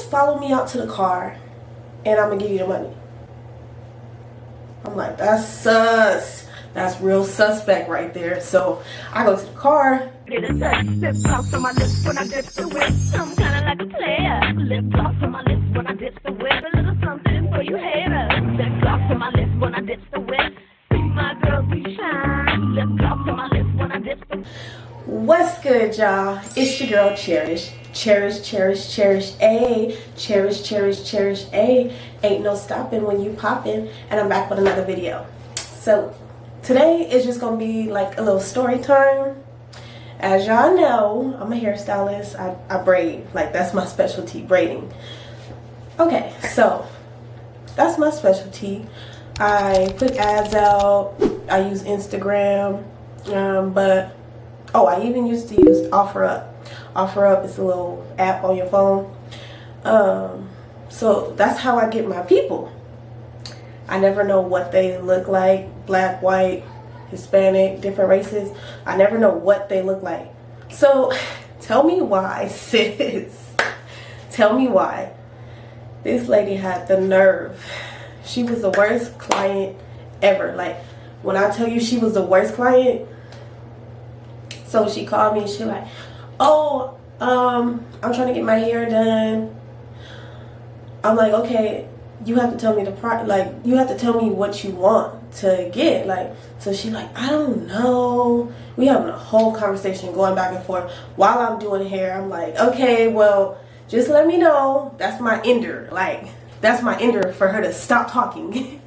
just follow me out to the car and I'm gonna give you the money. I'm like, that's sus. That's real suspect right there. So I go to the car. Get a touch, lip gloss on my lips when I dip the whip. I'm kinda like a player. Lip gloss on my lips when I dip the whip. A little something for you haters. Lip gloss on my lips when I dip the whip. See my girl be shine. Lip gloss on my lips when I dip the whip. What's good, y'all? It's your girl Cherish. Cherish, cherish, cherish, A. Cherish, cherish, cherish, A. Ain't no stopping when you poppin'. And I'm back with another video. So today is just gonna be like a little story time. As y'all know, I'm a hairstylist. I braid. Like, that's my specialty, braiding. Okay, so that's my specialty. I put ads out. I use Instagram. I even used to use OfferUp. OfferUp is a little app on your phone. So that's how I get my people. I never know what they look like. Black, white, Hispanic, different races. I never know what they look like. So tell me why, sis. Tell me why. This lady had the nerve. She was the worst client ever. Like, when I tell you she was the worst client. So she called me and she like, oh, I'm trying to get my hair done. I'm like, okay, you have to tell me you have to tell me what you want to get. Like, so she like, I don't know. We having a whole conversation going back and forth while I'm doing hair. I'm like, okay, well, just let me know. That's my ender. Like, that's my ender for her to stop talking.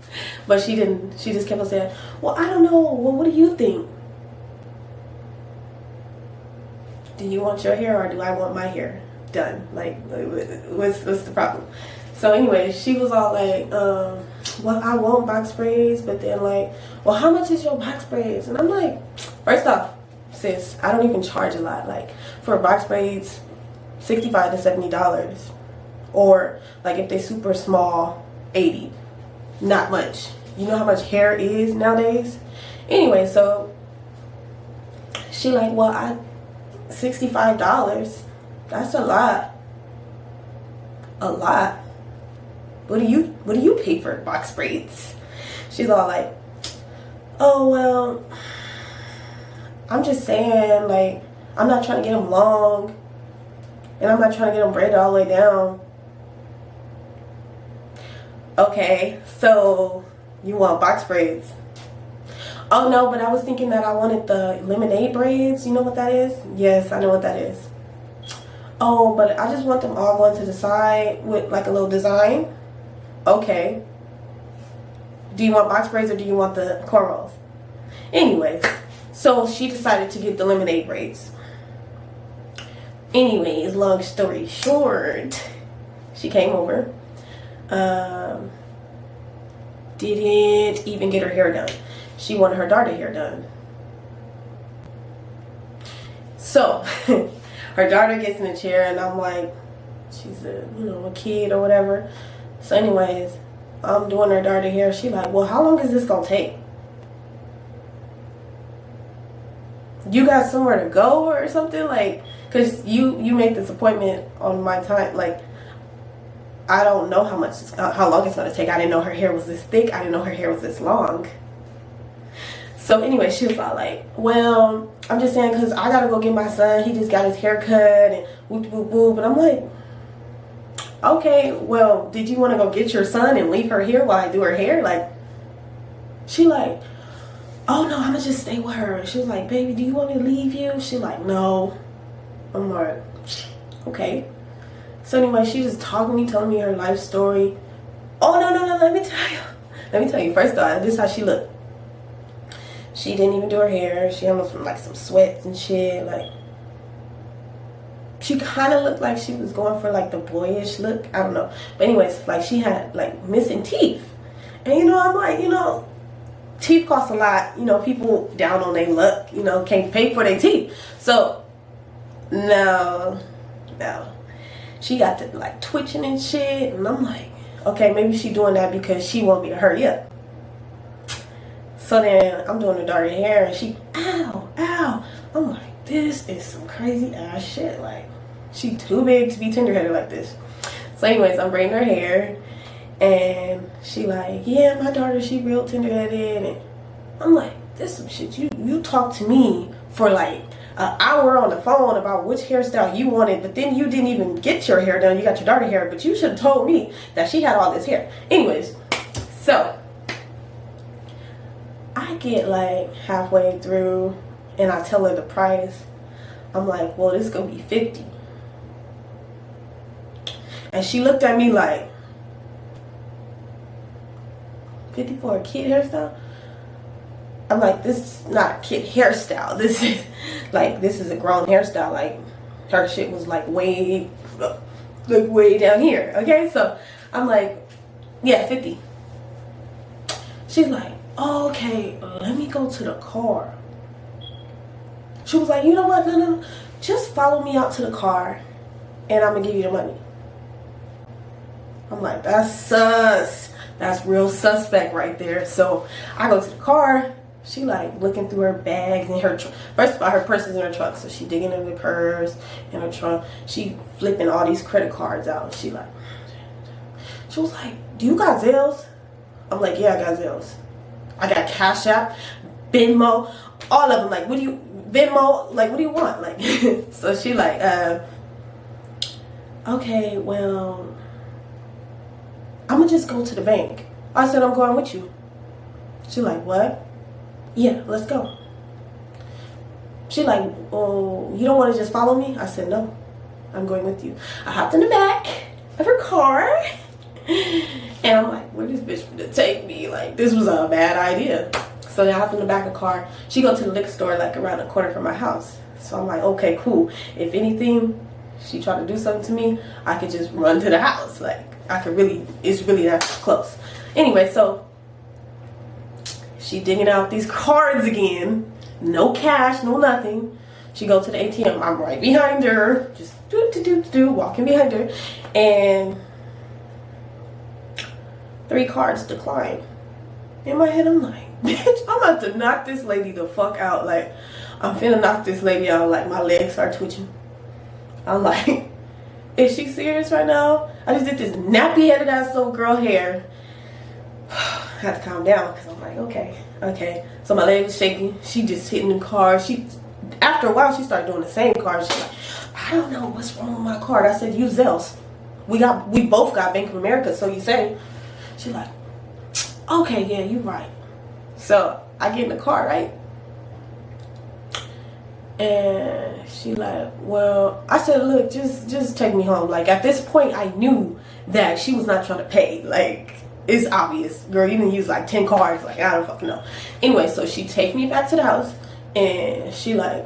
But she didn't. She just kept on saying, well, I don't know. Well, what do you think? Do you want your hair or do I want my hair done? Like, what's the problem? So anyway, she was all like, well, I want box braids, but then like, well, how much is your box braids? And I'm like, first off, sis, I don't even charge a lot. Like, for box braids, $65 to $70. Or like if they super small, $80. Not much. You know how much hair is nowadays? Anyway, so she like, well, $65. That's a lot. A lot. What do you pay for box braids? She's all like, oh, well, I'm just saying, like, I'm not trying to get them long, and I'm not trying to get them braided all the way down. Okay, so you want box braids? Oh no, but I was thinking that I wanted the lemonade braids. You know what that is? Yes, I know what that is. Oh, but I just want them all going to the side with like a little design. Okay. Do you want box braids or do you want the cornrows? Anyways, so she decided to get the lemonade braids. Anyways, long story short, she came over. Didn't even get her hair done. She wanted her daughter hair done. So her daughter gets in a chair and I'm like, she's a kid or whatever. So anyways, I'm doing her daughter hair. She like, well, how long is this gonna take? You got somewhere to go or something? Like, cause you made this appointment on my time. Like, I don't know how long it's gonna take. I didn't know her hair was this thick. I didn't know her hair was this long. So anyway, she was all like, well, I'm just saying because I gotta go get my son. He just got his hair cut and whoop whoop whoop. And I'm like, okay, well, did you want to go get your son and leave her here while I do her hair? Like, she like, oh no, I'm gonna just stay with her. She was like, baby, do you want me to leave you? She like, no. I'm like, okay. So anyway, she just talking to me, telling me her life story. Oh no, let me tell you. First off, this is how she looked. She didn't even do her hair. She almost from like some sweats and shit. Like, she kind of looked like she was going for like the boyish look. I don't know. But anyways, like she had like missing teeth. And I'm like, teeth cost a lot. People down on their luck, can't pay for their teeth. So, no. She got to like twitching and shit. And I'm like, okay, maybe she doing that because she want me to hurry up. So then I'm doing her daughter hair and she, ow. I'm like, this is some crazy ass shit. Like, she too big to be tender-headed like this. So anyways, I'm braiding her hair, and she like, yeah, my daughter, she real tender-headed. And I'm like, this some shit. You talk to me for like an hour on the phone about which hairstyle you wanted, but then you didn't even get your hair done. You got your daughter hair, but you should have told me that she had all this hair. Anyways, so I get like halfway through, and I tell her the price. I'm like, well, this is gonna be $50. And she looked at me like, 50 for a kid hairstyle? I'm like, this is not a kid hairstyle. This is like, this is a grown hairstyle. Like, her shit was like way down here. Okay, so I'm like, yeah, 50. She's like, oh, okay, let me go to the car. She was like, you know what? No, just follow me out to the car, and I'm gonna give you the money. I'm like, that's sus. That's real suspect right there. So I go to the car. She like looking through her bags and her first of all, her purse is in her trunk, so she digging in the purse in her trunk. She flipping all these credit cards out. She was like, do you got Zelles? I'm like, yeah, I got Zelles. I got Cash App, Venmo, all of them. Like, what do you Venmo? Like, what do you want? Like, so she like, okay, well, I'm gonna just go to the bank. I said, I'm going with you. She like, what? Yeah, let's go. She like, oh, you don't want to just follow me? I said, no, I'm going with you. I hopped in the back of her car, and I'm like, where this bitch gonna take me? Like, this was a bad idea. So I hopped in the back of the car. She go to the liquor store like around the corner from my house. So I'm like, okay, cool. If anything, she tried to do something to me, I could just run to the house. Like, I could really, it's really that close. Anyway, so she digging out these cards again. No cash, no nothing. She go to the ATM. I'm right behind her, just walking behind her, and 3 cards decline. In my head, I'm like, bitch, I'm about to knock this lady the fuck out. Like, I'm finna knock this lady out. Like, my legs start twitching. I'm like, is she serious right now? I just did this nappy-headed ass little girl hair. I had to calm down because I'm like, okay. So my leg was shaking. She just hitting the card. After a while, she started doing the same card. She's like, I don't know what's wrong with my card. I said, use Zelles. We both got Bank of America, so you say. She's like, okay, yeah, you're right. So I get in the car, right? And she like, well, I said, look, just take me home. Like, at this point, I knew that she was not trying to pay. Like, it's obvious. Girl, you didn't use like 10 cards. Like, I don't fucking know. Anyway, so she take me back to the house, and she like,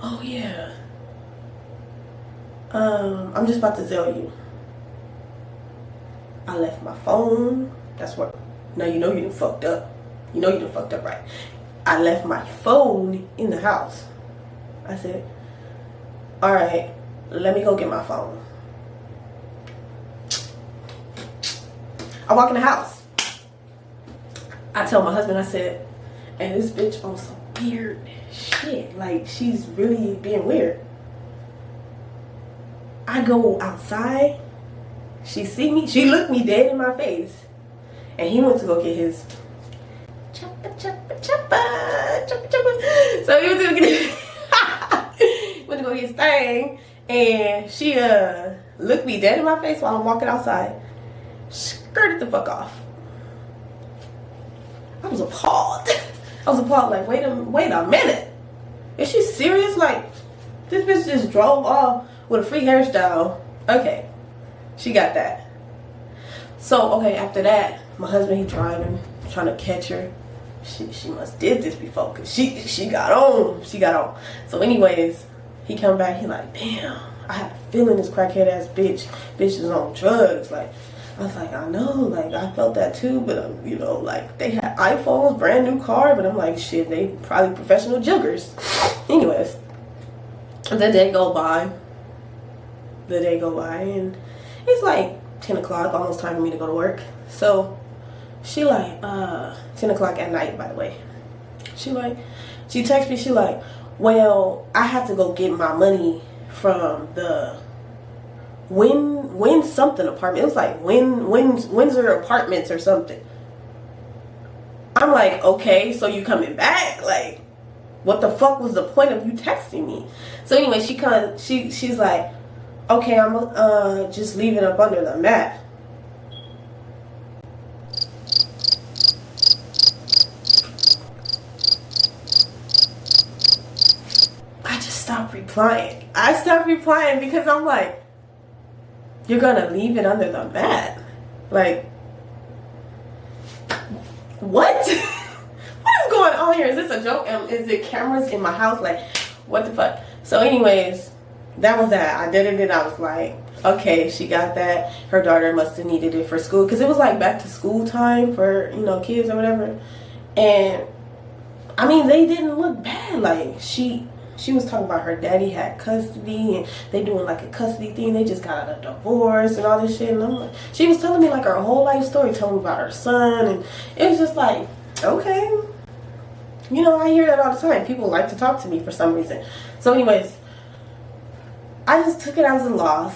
oh yeah, I'm just about to Zelle you. I left my phone. That's what. Now you know you done fucked up. You know you done fucked up, right? I left my phone in the house. I said, all right, let me go get my phone. I walk in the house. I tell my husband, I said, and this bitch on some weird shit. Like, she's really being weird. I go outside. She see me. She looked me dead in my face. And he went to go get his choppa. So he went to go get his thing. And she looked me dead in my face while I'm walking outside. Skirted the fuck off. I was appalled. Like, wait a minute. Is she serious? Like, this bitch just drove off with a free hairstyle. Okay. She got that. So, okay, after that, my husband, he driving, trying to catch her. She must did this before, because she got on. So anyways, he come back, he like, damn, I had a feeling this crackhead ass bitch is on drugs. Like, I was like, I know, like, I felt that too, but, you know, like, they had iPhones, brand new car, but I'm like, shit, they probably professional juggers. Anyways, the day go by, and it's like 10 o'clock, almost time for me to go to work. So, she like, 10 o'clock at night, by the way. She texts me, she like, well, I had to go get my money from the Win something apartment. It was like Windsor Apartments or something. I'm like, okay, so you coming back? Like, what the fuck was the point of you texting me? So anyway, she's like, okay, I'm just leave it up under the mat. I just stopped replying. I stopped replying because I'm like, you're gonna leave it under the mat? Like, what? What is going on here? Is this a joke? Is it cameras in my house? Like, what the fuck? So anyways, that was that. I did it. I was like, okay, she got that. Her daughter must have needed it for school, because it was like back to school time for, you know, kids or whatever. And I mean, they didn't look bad. Like, she was talking about her daddy had custody and they doing like a custody thing. They just got out of divorce and all this shit. And I'm like, she was telling me like her whole life story, telling me about her son. And it was just like, okay. You know, I hear that all the time. People like to talk to me for some reason. So anyways, I just took it as a loss.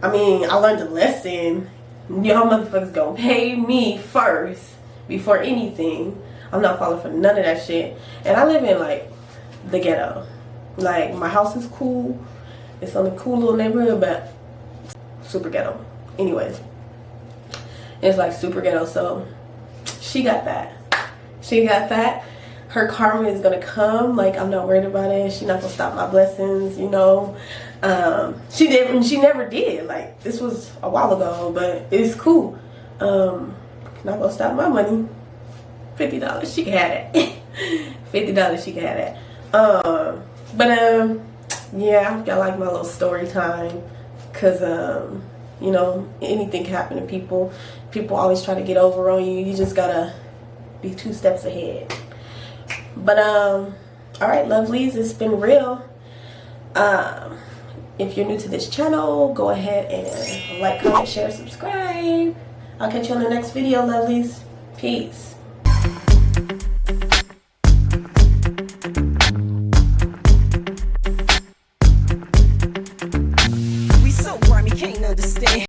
I mean, I learned a lesson. Y'all motherfuckers gonna pay me first before anything. I'm not falling for none of that shit. And I live in like the ghetto. Like, my house is cool. It's on a cool little neighborhood, but super ghetto. Anyways, it's like super ghetto. So she got that. She got that. Her karma is gonna come. Like, I'm not worried about it. She's not gonna stop my blessings, you know. She didn't. She never did. Like, this was a while ago, but it's cool. Not gonna stop my money. $50. She can have that. $50. She can have that. Yeah, I like my little story time, because you know, anything can happen to people. People always try to get over on you. You just gotta be 2 steps ahead. But all right, lovelies, it's been real. If you're new to this channel, go ahead and like, comment, share, subscribe. I'll catch you on the next video, lovelies. Peace.